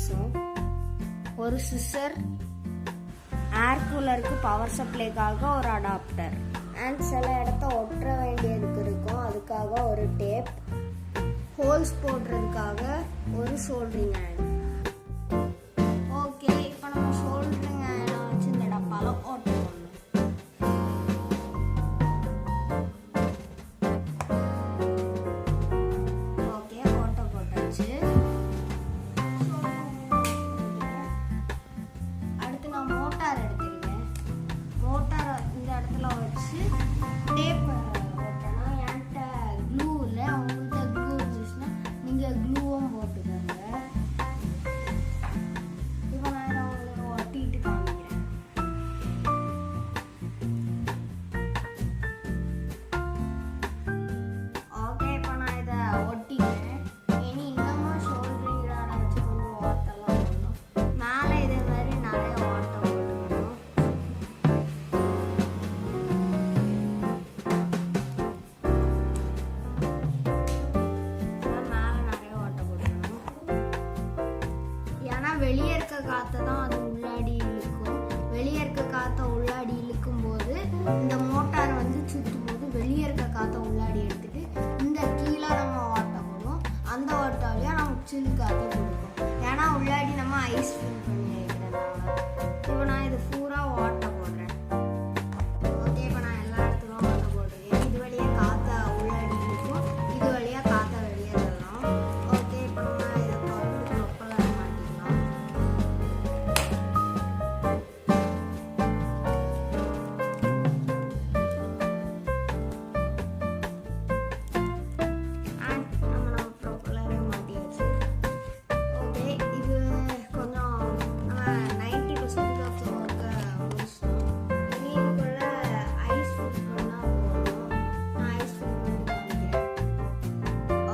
திங்ஸும், ஒரு சிசர், ஏர் கூலருக்கு பவர் சப்ளைக்காக ஒரு adapter, and சில இடத்த ஒட்டுற வேண்டியதுக்கு இருக்கும், அதுக்காக ஒரு டேப், ஹோல்ஸ் போடுறதுக்காக ஒரு சோல்டரிங் அயன். ஓகே, இப்போ நம்ம சோல்டரிங் அயனை வச்சு இந்த டப்பால ஓட்ட போடணும். ஓகே, ஓட்ட போட்டாச்சு. அடுத்து நான் மோட்டார் எடுத்துருக்கேன். மோட்டாரை இந்த இடத்துல வச்சு டேப் ஓட்டணும். என்கிட்ட க்ளூ இல்லை, உங்கள்கிட்ட க்ளூ இருந்துச்சுன்னா நீங்கள் க்ளூவும் போட்டுக்கோங்க. இப்போ நான் இதை உங்களுக்கு ஒட்டிட்டு காமிக்கிறேன். ஓகே, இப்போ நான் இதை ஒட்டிக்கிறேன். இனி இன்னமும் ஷோல்டரிங் ராடை வச்சு கொஞ்சம் ஓட்டலாம் பண்ணணும். மேலே இதே மாதிரி நிறைய ஓட்ட போட்டுக்கணும். மேலே நிறைய ஓட்ட போட்டுக்கணும். ஏன்னா வெளியே இருக்க காற்றை தான் அது உள்ளாடி இழுக்கும். வெளியே இருக்க காற்றை உள்ளாடி இழுக்கும் போது இந்த மோட்டார் வந்து சுற்றும் போது வெளியே இருக்க காற்றை உள்ளாடி எடுத்துட்டு இந்த கீழே நம்ம ஓட்ட போடும். அந்த ஓட்ட வழியாக நமக்கு சில்லு காற்றை கொடுக்கும். ஏன்னா உள்ளாடி நம்ம ஐஸ் ஃபில் பண்ணி வைக்கிறதுனால. இப்போ நான் இது பூரா ஓட்ட போடுறேன். ஓகே, இப்போ நான் எல்லா இடத்துக்கும் ஓட்ட போட்டிருக்கேன். இது வழியாக காற்றை உள்ளாடி இழுக்கும், இது வழியாக காற்றை வெளியே தரலாம். ஓகே, இப்போ நம்ம இதை ப்ரொப்பலர் மாட்டிக்கலாம். நம்ம ப்ரொப்பலரை மாட்டியாச்சு. ஓகே, இது கொஞ்சம் நம்ம 90% ஆஃப் த ஒர்க்கை முடிச்சிட்டோம். இனி இதுக்குள்ள ஐஸ் ஃபில் பண்ணால் போதும். நான் ஐஸ் ஃபில் பண்ணி காமிக்கிறேன்.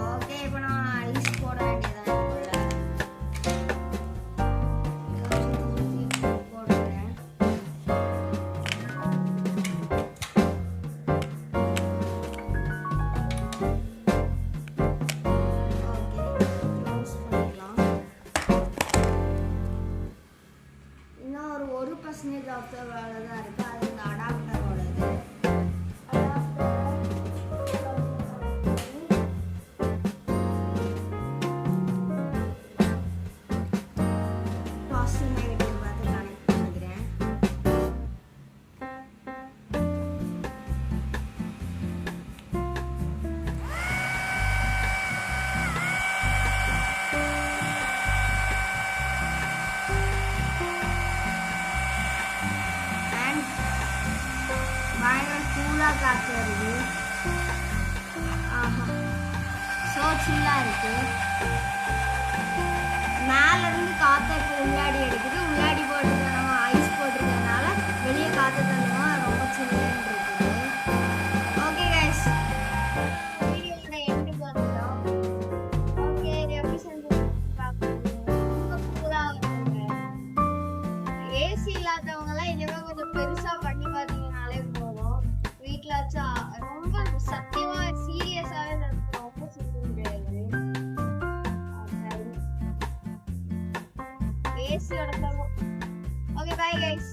ஓகே, இப்போ நான் ஐஸ் போட வேண்டியதான். இதுக்குள்ள சுற்றி போடுறேன். ஓகே, க்ளோஸ் பண்ணிடலாம். இன்னும் ஒரு 1% ஆஃப் த வேலை தான் இருக்குது. அது இந்த அடாப்டரோடது. பாசிட்டிவ் நெகட்டிவ் பார்த்து கனெக்ட் பண்ணிக்கிறேன். அண்ட் பயங்கர கூலாக காற்று வருது. ஆஹா, ஸோ சில்லாக இருக்கு. மேலேருந்து காற்றை இப்போ உள்ளாடி எடுக்குது. உள்ளாடி போட்டு நம்ம ஐஸ் போட்டிருக்கறதுனால வெளியே காற்று தள்ளுமா, ரொம்ப சில்லுன்னு இருக்குது. ஓகே கைஸ், வீடியோட எண்டுக்கு வந்துட்டோம். ஓகே, இது எப்படி செஞ்சு பார்க்கணும். ரொம்ப கூலாக இருக்குங்க. ஏசி இல்லாதவங்கலாம் இனிமேல் கொஞ்சம் பெருசாக பண்ணி பார்த்தீங்கனாலே போதும். வீட்டில் வச்சா ரொம்ப சத்தியமாக சீரியஸாகவே ரொம்ப சொல்ல முடியாது. ஏசியோட ஓகே, பை கைஸ்.